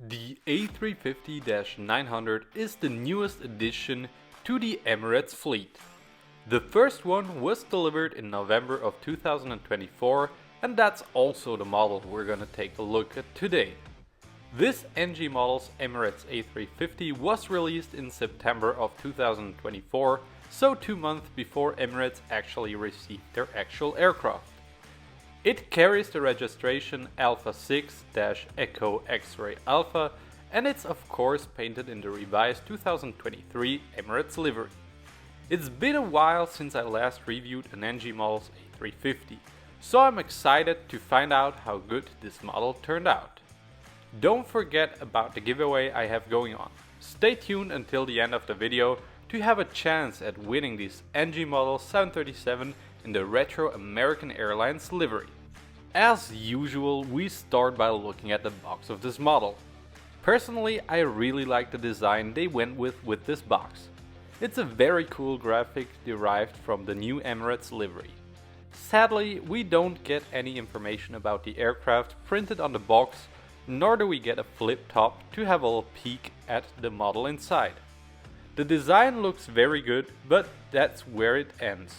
The A350-900 is the newest addition to the Emirates fleet. The first one was delivered in November of 2024, and that's also the model we're gonna take a look at today. This NG model's Emirates A350 was released in September of 2024, so 2 months before Emirates actually received their actual aircraft. It carries the registration Alpha 6-Echo X-Ray Alpha, and it's of course painted in the revised 2023 Emirates livery. It's been a while since I last reviewed an NG model's A350, so I'm excited to find out how good this model turned out. Don't forget about the giveaway I have going on. Stay tuned until the end of the video to have a chance at winning this NG model 737 in the retro American Airlines livery. As usual, we start by looking at the box of this model. Personally, I really like the design they went with this box. It's a very cool graphic derived from the new Emirates livery. Sadly, we don't get any information about the aircraft printed on the box, nor do we get a flip top to have a little peek at the model inside. The design looks very good, but that's where it ends.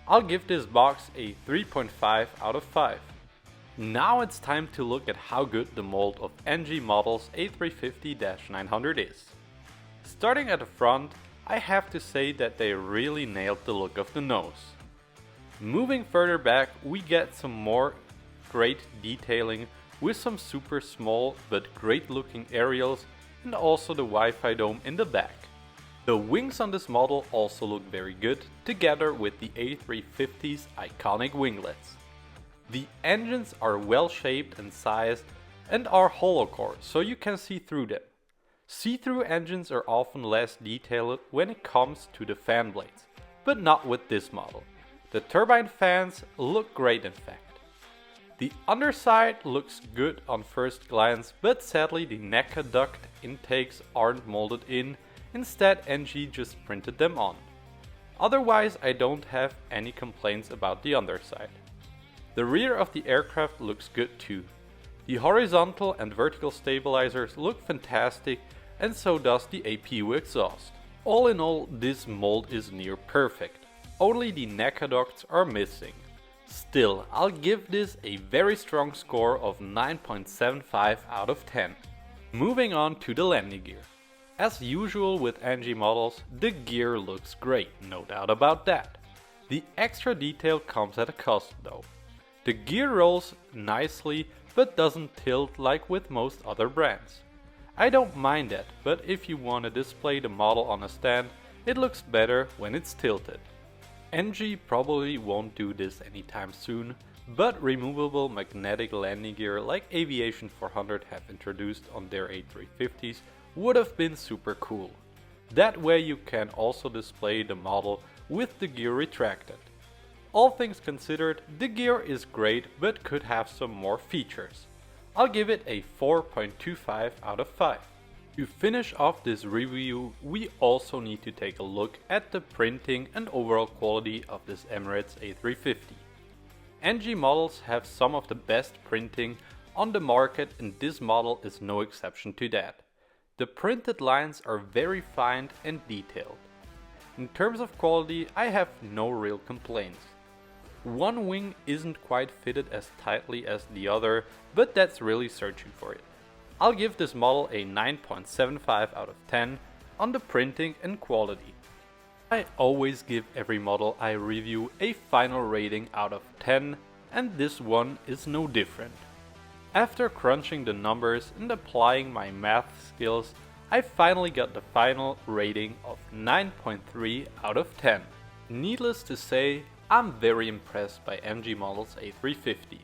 I'll give this box a 3.5 out of 5. Now it's time to look at how good the mold of NG models A350-900 is. Starting at the front, I have to say that they really nailed the look of the nose. Moving further back, we get some more great detailing with some super small but great looking aerials and also the Wi-Fi dome in the back. The wings on this model also look very good, together with the A350's iconic winglets. The engines are well shaped and sized and are hollow core, so you can see through them. See-through engines are often less detailed when it comes to the fan blades, but not with this model. The turbine fans look great in fact. The underside looks good on first glance, but sadly the NECA duct intakes aren't molded in. Instead, NG just printed them on. Otherwise, I don't have any complaints about the underside. The rear of the aircraft looks good too. The horizontal and vertical stabilizers look fantastic, and so does the APU exhaust. All in all, this mold is near perfect. Only the NECA ducts are missing. Still, I'll give this a very strong score of 9.75 out of 10. Moving on to the landing gear. As usual with NG models, the gear looks great, no doubt about that. The extra detail comes at a cost though. The gear rolls nicely but doesn't tilt like with most other brands. I don't mind that, but if you want to display the model on a stand, it looks better when it's tilted. NG probably won't do this anytime soon, but removable magnetic landing gear like Aviation 400 have introduced on their A350s would have been super cool. That way you can also display the model with the gear retracted. All things considered, the gear is great but could have some more features. I'll give it a 4.25 out of 5. To finish off this review, we also need to take a look at the printing and overall quality of this Emirates A350. NG models have some of the best printing on the market, and this model is no exception to that. The printed lines are very fine and detailed. In terms of quality, I have no real complaints. One wing isn't quite fitted as tightly as the other, but that's really searching for it. I'll give this model a 9.75 out of 10 on the printing and quality. I always give every model I review a final rating out of 10, and this one is no different. After crunching the numbers and applying my math skills, I finally got the final rating of 9.3 out of 10. Needless to say, I'm very impressed by NG models A350.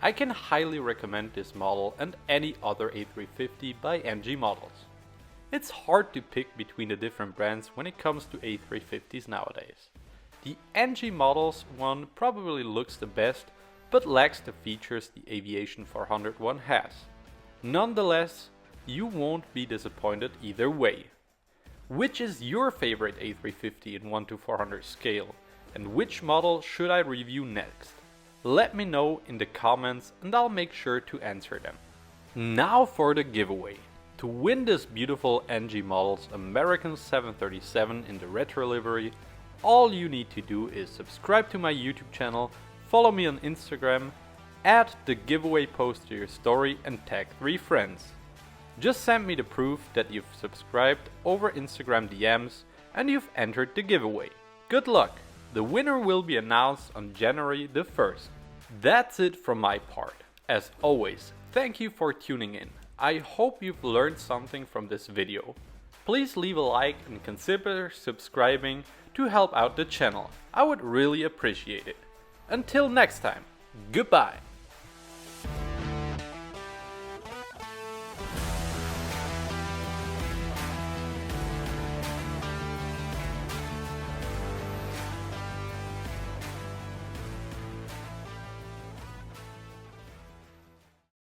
I can highly recommend this model and any other A350 by NG models. It's hard to pick between the different brands when it comes to A350s nowadays. The NG models one probably looks the best, but lacks the features the Aviation 400 one has. Nonetheless, you won't be disappointed either way. Which is your favorite A350 in 1 to 400 scale, and which model should I review next? Let me know in the comments and I'll make sure to answer them. Now for the giveaway. To win this beautiful NG model's American 737 in the retro livery, all you need to do is subscribe to my YouTube channel, follow me on Instagram, add the giveaway post to your story and tag 3 friends. Just send me the proof that you've subscribed over Instagram DMs and you've entered the giveaway. Good luck! The winner will be announced on January the 1st. That's it from my part. As always, thank you for tuning in. I hope you've learned something from this video. Please leave a like and consider subscribing to help out the channel. I would really appreciate it. Until next time, goodbye!